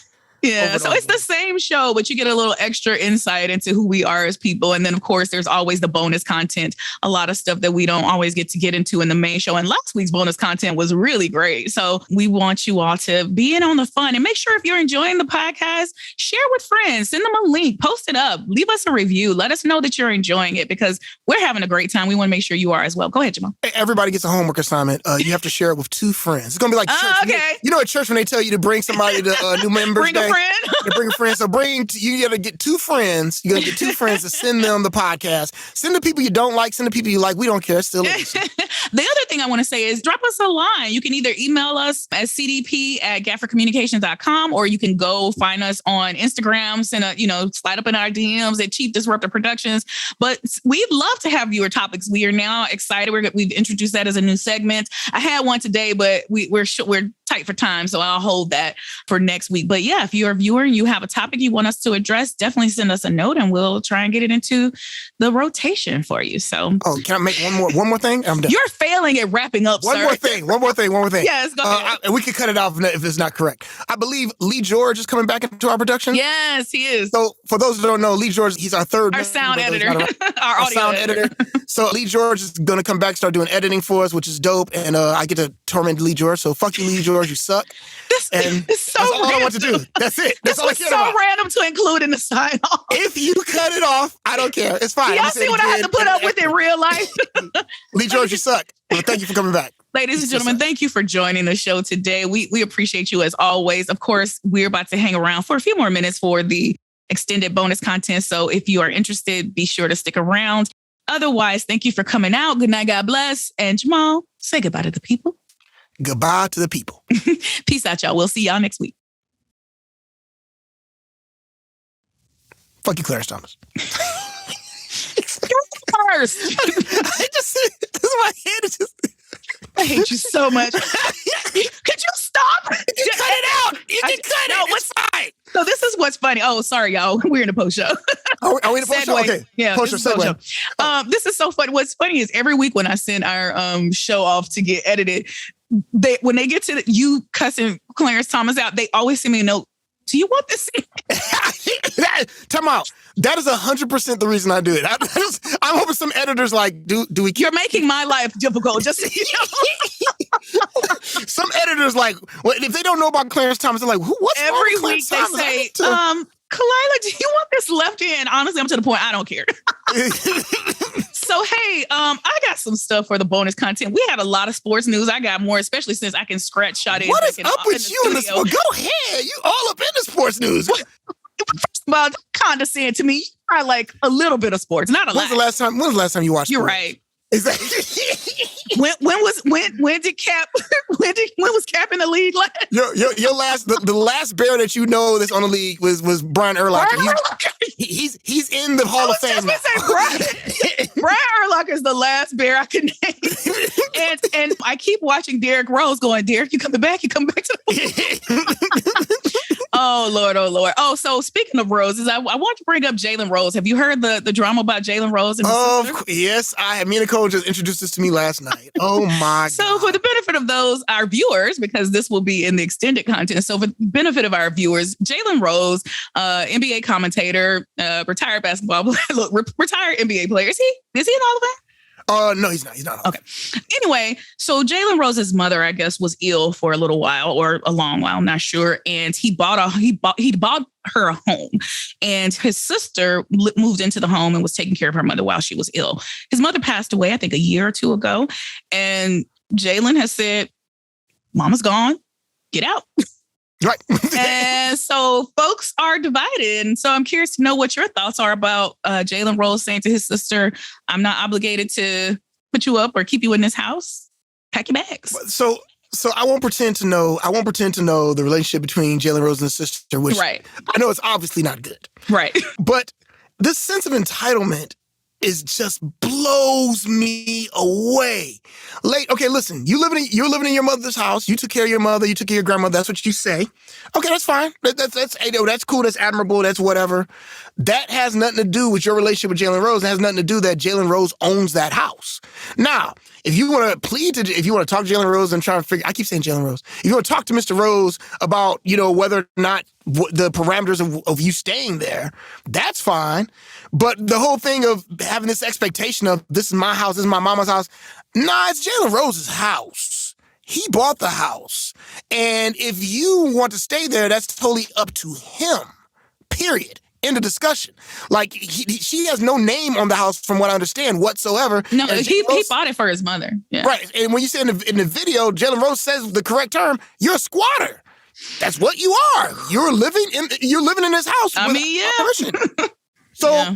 Yeah, so it's the same show, but you get a little extra insight into who we are as people. And then, of course, there's always the bonus content, a lot of stuff that we don't always get to get into in the main show. And last week's bonus content was really great. So we want you all to be in on the fun. And make sure if you're enjoying the podcast, share with friends, send them a link, post it up, leave us a review. Let us know that you're enjoying it, because we're having a great time. We want to make sure you are as well. Go ahead, Jamal. Everybody gets a homework assignment. You have to share it with 2 friends. It's going to be like church. Okay. You know at church when they tell you to bring somebody to new members. Bring a friend. Bring a friend. So you got to get 2 friends. You got to get 2 friends to send them the podcast. Send the people you don't like. Send the people you like. We don't care. Still listen. The other thing I want to say is drop us a line. You can either email us at cdp@gaffercommunications.com, or you can go find us on Instagram, slide up in our DMs at Chief Disruptor Productions. But we'd love to have viewer topics. We are now excited. We've introduced that as a new segment. I had one today, but we're tight for time, so I'll hold that for next week. But yeah, if you're a viewer and you have a topic you want us to address, definitely send us a note and we'll try and get it into the rotation for you. So, can I make one more thing? I'm done. You're failing at wrapping up, One more thing. Yes, go ahead. We can cut it off if it's not correct. I believe Lee George is coming back into our production. Yes, he is. So for those who don't know, Lee George, he's our sound editor, our audio sound editor. So Lee George is going to come back, start doing editing for us, which is dope. And I get to torment Lee George. So fuck you, Lee George, you suck. It's so that's all I want to do. That's it. That's all I care about. So random to include in the sign off. If you cut it off, I don't care. It's fine. Y'all see what I have to put up with in real life? Lee George, you suck. Well, thank you for coming back. Ladies and gentlemen, thank you for joining the show today. We appreciate you as always. Of course, we're about to hang around for a few more minutes for the extended bonus content. So if you are interested, be sure to stick around. Otherwise, thank you for coming out. Good night. God bless. And Jamal, say goodbye to the people. Goodbye to the people. Peace out, y'all. We'll see y'all next week. Fuck you, Clarence Thomas. First. My head is just... I hate you so much. Could you stop? You cut it out. You can cut it. No, it's fine. So this is what's funny. Oh, sorry, y'all. We're in the post show. Are we in the post show? Okay. Yeah, post show. This is so funny. What's funny is every week when I send our show off to get edited, when they get to you cussing Clarence Thomas out, they always send me a note. Do you want this? Time out. That is 100% the reason I do it. I'm hoping some editors like, do we? You're making my life difficult. Just so you know. Some editors like, well, if they don't know about Clarence Thomas, they're like, what's wrong with Clarence Thomas? Every week they say, Khalilah, do you want this left in? Honestly, I'm to the point I don't care. So, hey, I got some stuff for the bonus content. We had a lot of sports news. I got more, especially since I can scratch shot in. What is up with you in the sport? Go ahead. You all up in the sports news. First of all, condescend to me. I like a little bit of sports, not a lot. When was the last time you watched You're sports? right. Exactly. when was Cap in the league last? Your last the last Bear that you know that's on the league was Brian Urlacher. He's in the Hall of Fame. Brian Urlacher is the last Bear I can name. and I keep watching Derrick Rose going, Derrick, you coming back? You coming back to the Oh, Lord. Oh, so speaking of roses, I want to bring up Jalen Rose. Have you heard the drama about Jalen Rose and his sister? Yes, I have. Me and Nicole just introduced this to me last night. Oh, my God. So for the benefit of those, our viewers, because this will be in the extended content. So for the benefit of our viewers, Jalen Rose, NBA commentator, retired basketball player, retired NBA player. Is he in all of that? No, he's not. He's not. Okay. Anyway, so Jalen Rose's mother, I guess, was ill for a little while or a long while, I'm not sure. And he bought her a home, and his sister moved into the home and was taking care of her mother while she was ill. His mother passed away, I think, a year or two ago. And Jalen has said, Mama's gone. Get out. Right. And so folks are divided. And so I'm curious to know what your thoughts are about Jalen Rose saying to his sister, I'm not obligated to put you up or keep you in this house. Pack your bags. So I won't pretend to know the relationship between Jalen Rose and his sister, which right. I know it's obviously not good. Right. But this sense of entitlement just blows me away. Okay, listen, you're living in your mother's house. You took care of your mother. You took care of your grandmother. That's what you say. Okay, that's fine. That's cool. That's admirable. That's whatever. That has nothing to do with your relationship with Jalen Rose. It has nothing to do that Jalen Rose owns that house. Now, if you want to talk to Jalen Rose and try to figure, I keep saying Jalen Rose. If you want to talk to Mr. Rose about, whether or not the parameters of you staying there, that's fine. But the whole thing of having this expectation of this is my house, this is my mama's house. Nah, it's Jalen Rose's house. He bought the house. And if you want to stay there, that's totally up to him. Period. End of discussion. Like, she has no name on the house, from what I understand, whatsoever. No, he bought it for his mother. Yeah. Right. And when you say in the video, Jalen Rose says the correct term, you're a squatter. That's what you are. You're living in this house. I mean, yeah. Permission. So yeah.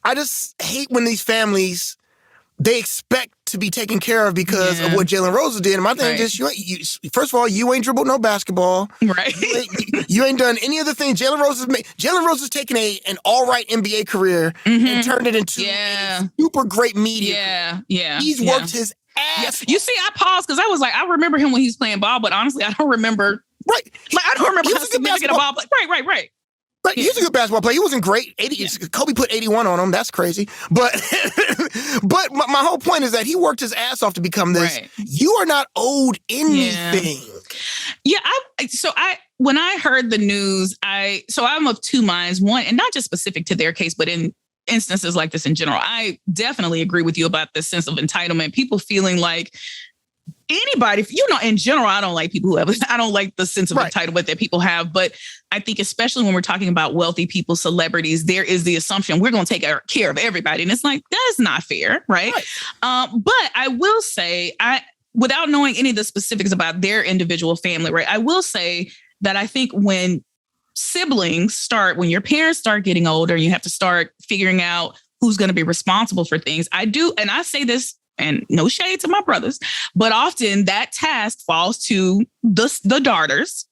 I just hate when these families, they expect to be taken care of because of what Jalen Rose did. And my thing is, first of all, you ain't dribbled no basketball. Right. You ain't done any of the things. Jalen Rose has taken an all right NBA career and turned it into a super great media career. Yeah. He's worked his ass. You see, I paused because I was like, I remember him when he was playing ball, but honestly, I don't remember. Right. Like, I don't remember how significant a ball. Right. Like, he's a good basketball player. He wasn't great. Kobe put 81 on him. That's crazy. But my whole point is that he worked his ass off to become this. Right. You are not owed anything. Yeah. When I heard the news, I'm of two minds. One, and not just specific to their case, but in instances like this in general, I definitely agree with you about this sense of entitlement. People feeling like anybody, in general, I don't like people who I don't like the sense of entitlement that people have. But I think especially when we're talking about wealthy people, celebrities, there is the assumption we're going to take care of everybody. And it's like, that's not fair. Right. But I will say, without knowing any of the specifics about their individual family, right, I will say that I think when your parents start getting older, you have to start figuring out who's going to be responsible for things. I say this, and no shade to my brothers, but often that task falls to the daughters.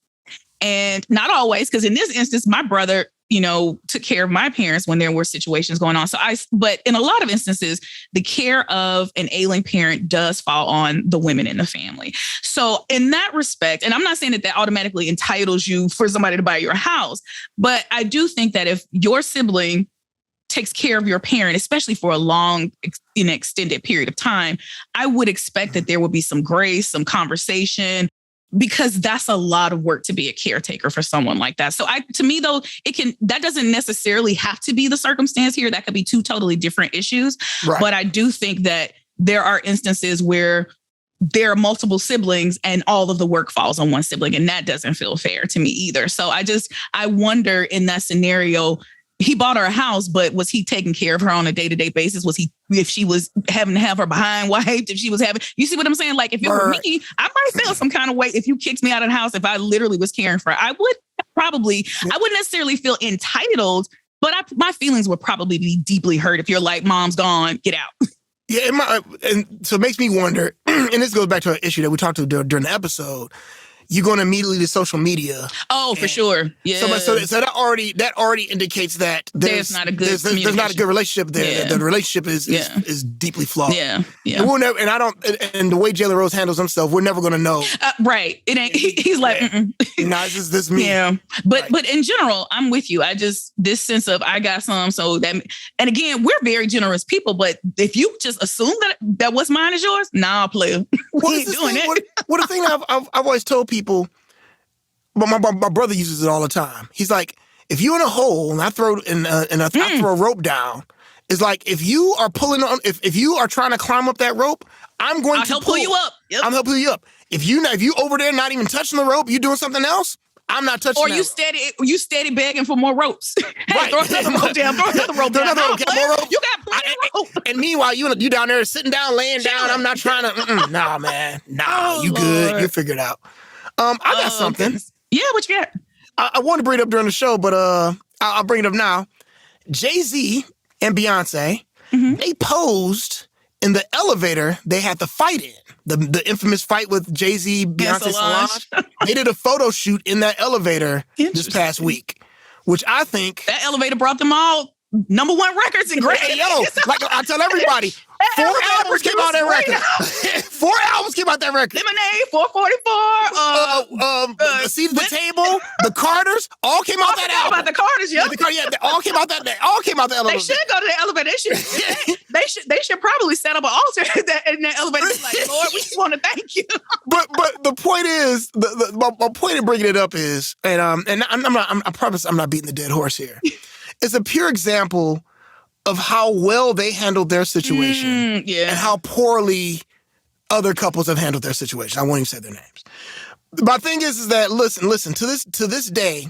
And not always, because in this instance, my brother, took care of my parents when there were situations going on. But in a lot of instances, the care of an ailing parent does fall on the women in the family. So in that respect, and I'm not saying that automatically entitles you for somebody to buy your house, but I do think that if your sibling takes care of your parent, especially for a long, extended period of time, I would expect that there would be some grace, some conversation, because that's a lot of work to be a caretaker for someone like that. So to me, though, that doesn't necessarily have to be the circumstance here. That could be two totally different issues. Right. But I do think that there are instances where there are multiple siblings and all of the work falls on one sibling, and that doesn't feel fair to me either. So I wonder in that scenario, he bought her a house, but was he taking care of her on a day-to-day basis? If she was having to have her behind wiped, if she was you see what I'm saying? Like, if it were me, I might feel some kind of way if you kicked me out of the house, if I literally was caring for her. I wouldn't necessarily feel entitled, but my feelings would probably be deeply hurt if you're like, mom's gone, get out. Yeah, and so it makes me wonder, and this goes back to an issue that we talked about during the episode. You're going immediately to social media. Oh, for sure. Yeah. So that already indicates that there's not a good relationship there. Yeah. The relationship is deeply flawed. Yeah. Yeah. And we'll never, and the way Jalen Rose handles himself, we're never going to know. Right. It ain't. He's like, nah, this is me. Yeah. But in general, I'm with you. This sense of I got some. So that, and again, we're very generous people. But if you just assume that what's mine is yours, nah, player. We ain't doing it. What the thing I've always told people, but my brother uses it all the time. He's like, if you're in a hole and I throw I throw a rope down, it's like if you are pulling on, if you are trying to climb up that rope, I'm going to help pull you up. Yep. I'm helping you up. If you over there not even touching the rope, you doing something else, I'm not touching. Or you steady begging for more ropes. Hey, right. Throw another rope down. Throw another rope down. More rope. You got plenty of rope. And meanwhile, you down there sitting down, laying down. I'm not trying to. Nah, man. Nah, you good. Lord. You figure it out. I got something. Goodness. Yeah, what you got? I wanted to bring it up during the show, but I'll bring it up now. Jay-Z and Beyonce, they posed in the elevator they had the fight in. The infamous fight with Jay-Z, Beyonce, Solange. They did a photo shoot in that elevator this past week, which I think... That elevator brought them all #1 records in Grammy. Hey, yo, like I tell everybody, 4 albums came out that record. 4 albums came out that record. Lemonade, 444. Seat at the Table, the Carters, all came out that album. About the Carters, yeah. They all came out that elevator. They should go to the elevator. They should probably set up an altar in that elevator. Like, Lord, we just want to thank you. But the point is, my point in bringing it up is, and I promise I'm not beating the dead horse here. It's a pure example of how well they handled their situation and how poorly other couples have handled their situation. I won't even say their names. My thing is that listen, to this day,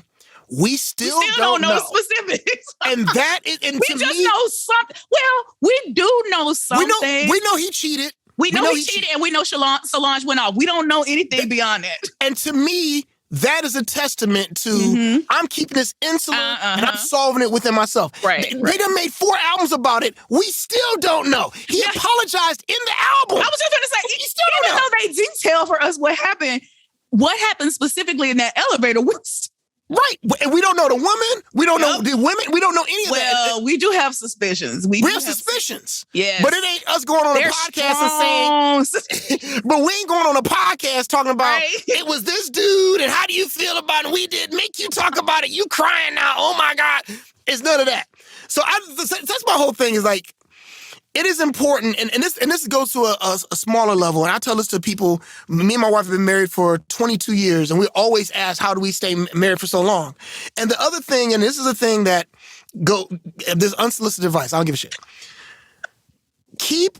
we still don't know specifics. And that is, and we just know something. Well, we do know something. We know he cheated. We know he cheated, and we know Solange went off. We don't know anything beyond that. And to me, that is a testament to I'm keeping this insular and I'm solving it within myself. Right. They done made 4 albums about it. We still don't know. He apologized in the album. I was just going to say, he still don't know. They detail for us what happened. What happened specifically in that elevator? Right. And we don't know the woman. We don't know the women. We don't know any of that. Well, we do have suspicions. We have suspicions. Yeah. But it ain't us going on a podcast and saying, but we ain't going on a podcast talking about it was this dude and how do you feel about it? We did make you talk about it. You crying now. Oh my God. It's none of that. So that's my whole thing is like, it is important, and this goes to a smaller level, and I tell this to people. Me and my wife have been married for 22 years, and we always ask, how do we stay married for so long? And the other thing, and this is a thing that this unsolicited advice, I don't give a shit. Keep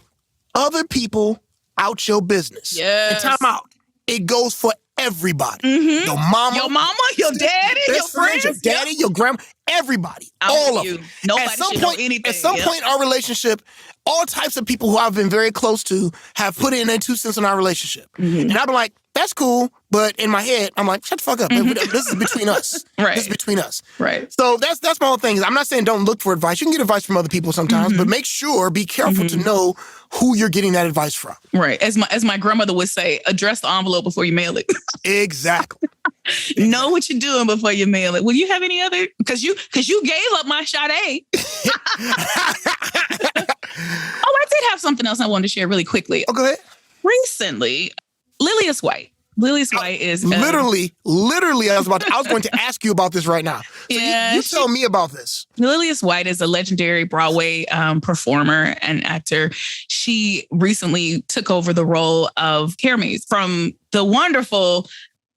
other people out your business. Yes. And time out. It goes for everybody. Mm-hmm. Your mama, your daddy, your friends, your daddy, your grandma, everybody. All of them. Nobody should know anything. At some point in our relationship, all types of people who I've been very close to have put in their 2 cents in our relationship. Mm-hmm. And I've been like, that's cool. But in my head, I'm like, shut the fuck up. Mm-hmm. This is between us. Right. This is between us. Right. So that's my whole thing. I'm not saying don't look for advice. You can get advice from other people sometimes, but make sure, be careful to know who you're getting that advice from. Right. As my grandmother would say, address the envelope before you mail it. Exactly. Know what you're doing before you mail it. Will you have any other? Because you gave up my Sade. I did have something else I wanted to share really quickly. Oh, go ahead. Recently, Lilius White. Lilius White is literally. I was going to ask you about this right now. So you tell me about this. Lilius White is a legendary Broadway performer and actor. She recently took over the role of Kermit from the wonderful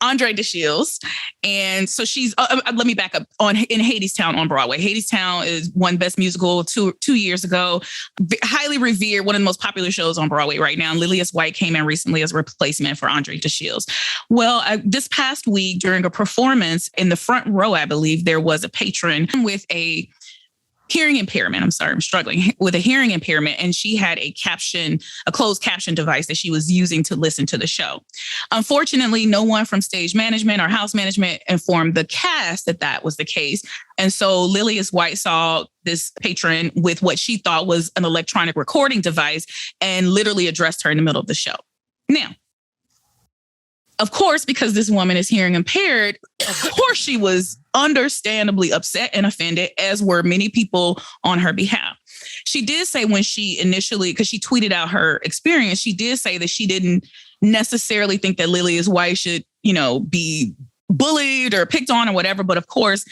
Andre DeShields. And so she's, let me back up, in Hadestown on Broadway. Hadestown is won Best Musical two years ago. Highly revered, one of the most popular shows on Broadway right now. And Lilius White came in recently as a replacement for Andre DeShields. Well, this past week during a performance in the front row, I believe, there was a patron with a hearing impairment. I'm struggling with a hearing impairment. And she had a closed caption device that she was using to listen to the show. Unfortunately, no one from stage management or house management informed the cast that was the case. And so Lilius White saw this patron with what she thought was an electronic recording device and literally addressed her in the middle of the show. Now, of course, because this woman is hearing impaired, of course she was understandably upset and offended, as were many people on her behalf. She did say when she initially, because she tweeted out her experience, she did say that she didn't necessarily think that Lilius White should, be bullied or picked on or whatever. But of course,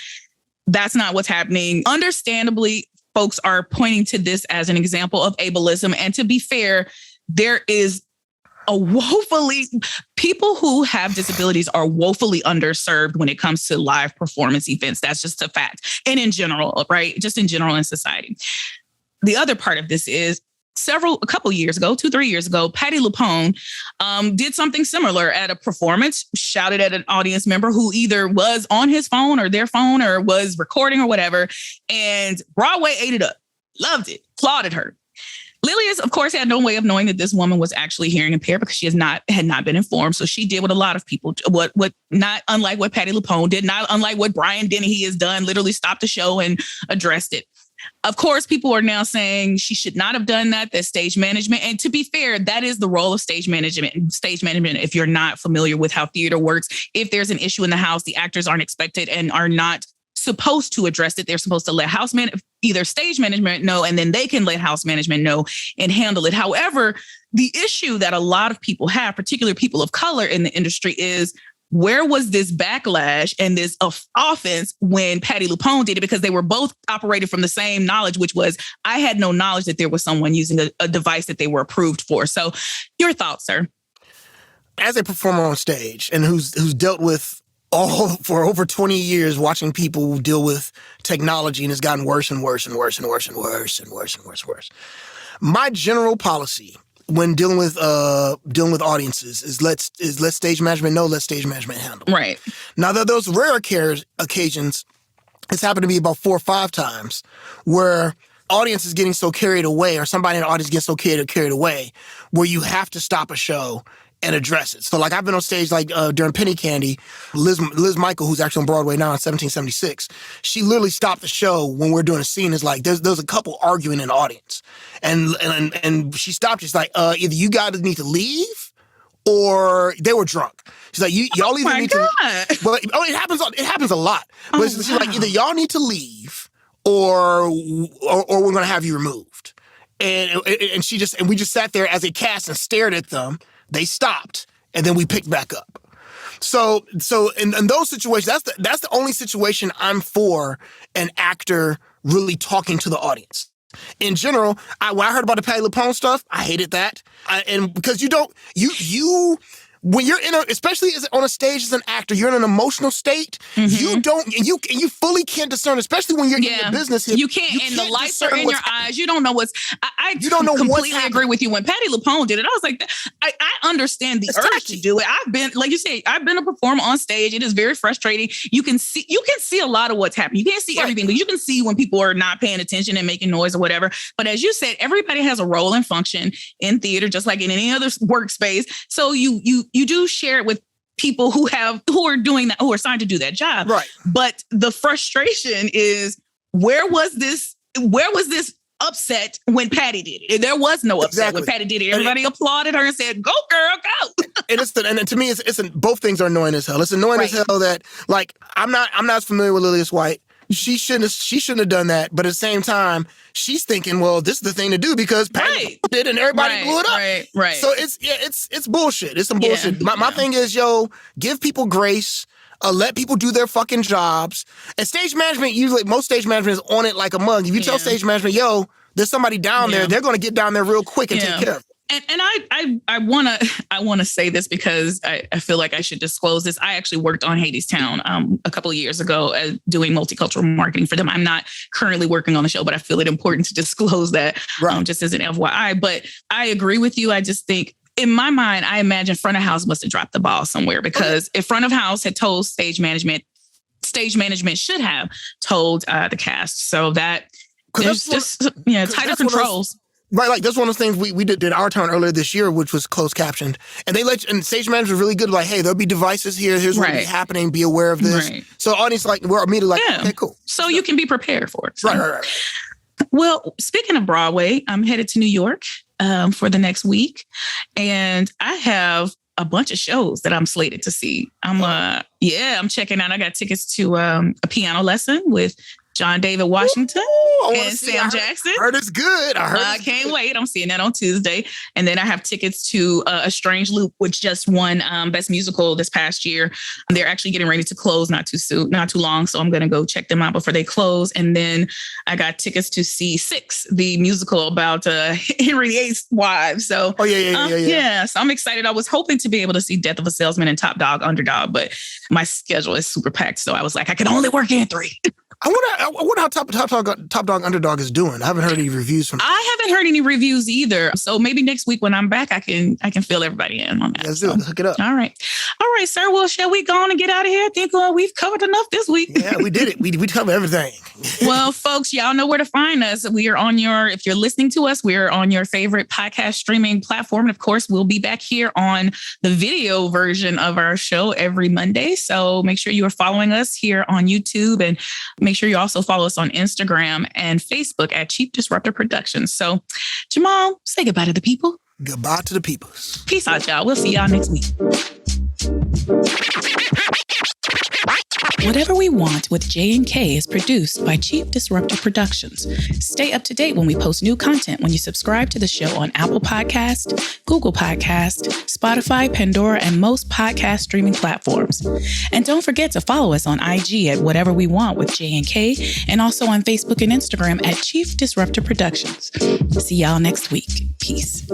that's not what's happening. Understandably, folks are pointing to this as an example of ableism. And to be fair, there is people who have disabilities are woefully underserved when it comes to live performance events. That's just a fact. And in general, right? Just in general in society. The other part of this is a couple years ago, 2-3 years ago, Patti LuPone did something similar at a performance, shouted at an audience member who either was on his phone or their phone or was recording or whatever. And Broadway ate it up, loved it, applauded her. Lilius, of course, had no way of knowing that this woman was actually hearing impaired because she had not been informed. So she did what a lot of people, what not unlike what Patti LuPone did, not unlike what Brian Dennehy has done, literally stopped the show and addressed it. Of course, people are now saying she should not have done that. That's stage management. And to be fair, that is the role of stage management. Stage management, if you're not familiar with how theater works, if there's an issue in the house, the actors aren't expected and are not supposed to address it. They're supposed to let either stage management know, and then they can let house management know and handle it. However, the issue that a lot of people have, particularly people of color in the industry, is where was this backlash and this offense when Patti LuPone did it? Because they were both operated from the same knowledge, which was, I had no knowledge that there was someone using a device that they were approved for. So your thoughts, sir? As a performer on stage and who's dealt with for over 20 years watching people deal with technology, and it's gotten worse and worse and worse and worse and worse and worse and worse and worse. My general policy when dealing with audiences is let stage management know, let stage management handle. Right. Now, there are those rare occasions, it's happened to me about 4 or 5 times, where audience is getting so carried away, or somebody in the audience gets so carried away, where you have to stop a show and address it. So, I've been on stage, during Penny Candy, Liz Michael, who's actually on Broadway now in 1776, she literally stopped the show when we're doing a scene. It's like, there's a couple arguing in the audience. And she stopped. She's like, either you guys need to leave or they were drunk. She's like, y'all either need to... Well, it happens a lot. But she's like, either y'all need to leave or we're going to have you removed. And we just sat there as a cast and stared at them. They stopped, and then we picked back up. So in those situations, that's the only situation I'm for an actor really talking to the audience. In general, when I heard about the Patti LuPone stuff, I hated that. And because when you're especially on a stage as an actor, you're in an emotional state. You don't, and you fully can't discern, especially when you're in your business. You can't, and the lights are in your eyes. You don't know what's. You don't know completely what's agree with you. When Patti LuPone did it, I was like, I understand the urge to do it. I've been, like you say, I've been a performer on stage. It is very frustrating. You can see a lot of what's happening. You can't see everything, but you can see when people are not paying attention and making noise or whatever. But as you said, everybody has a role and function in theater, just like in any other workspace. So you do share it with people who are doing that, who are assigned to do that job. Right. But the frustration is, where was this upset when Patti did it? There was no upset when Patti did it. Everybody applauded her and said, "Go, girl, go." And to me, it's both things are annoying as hell. It's annoying as hell that, like, I'm not familiar with Lillias White. She shouldn't have done that. But at the same time, she's thinking, well, this is the thing to do because Patti did and everybody blew it up. Right. So it's bullshit. It's some bullshit. My thing is, give people grace. Let people do their fucking jobs. And stage management, usually most stage management is on it like a mug. If you tell stage management, there's somebody down there, they're going to get down there real quick and take care of it. And I wanna say this because I feel like I should disclose this. I actually worked on Hadestown a couple of years ago doing multicultural marketing for them. I'm not currently working on the show, but I feel it important to disclose that just as an FYI. But I agree with you. I just think, in my mind, I imagine front of house must have dropped the ball somewhere, because if front of house had told stage management should have told the cast. So that there's just tighter controls. Right, like that's one of the things we did our town earlier this year, which was closed captioned, and and stage managers were really good. Like, hey, there'll be devices here. Here's what will be happening. Be aware of this. Right. So audience we're immediately okay, cool. So you can be prepared for it. So. Right. Well, speaking of Broadway, I'm headed to New York for the next week, and I have a bunch of shows that I'm slated to see. I'm checking out. I got tickets to a piano lesson with John David Washington and Sam Jackson. I heard it's good. I can't wait. I'm seeing that on Tuesday. And then I have tickets to A Strange Loop, which just won Best Musical this past year. They're actually getting ready to close not too long. So I'm going to go check them out before they close. And then I got tickets to see Six, the musical about Henry VIII's wives. So so I'm excited. I was hoping to be able to see Death of a Salesman and Top Dog Underdog, but my schedule is super packed. So I was like, I can only work in 3. I wonder how Top Dog Underdog is doing. I haven't heard any reviews from it. I haven't heard any reviews either. So maybe next week when I'm back, I can fill everybody in on that. Let's do it. Let's hook it up. All right, sir. Well, shall we go on and get out of here? I think we've covered enough this week. Yeah, we did it. We covered everything. Well, folks, y'all know where to find us. We are on if you're listening to us, we're on your favorite podcast streaming platform. And of course, we'll be back here on the video version of our show every Monday. So make sure you are following us here on YouTube, and make sure you also follow us on Instagram and Facebook at Chief Disruptor Productions. So, Jamal, say goodbye to the people. Goodbye to the peoples. Peace out, y'all. We'll see y'all next week. Whatever We Want with J&K is produced by Chief Disruptor Productions. Stay up to date when we post new content when you subscribe to the show on Apple Podcast, Google Podcast, Spotify, Pandora, and most podcast streaming platforms. And don't forget to follow us on IG at Whatever We Want with J&K, and also on Facebook and Instagram at Chief Disruptor Productions. See y'all next week. Peace.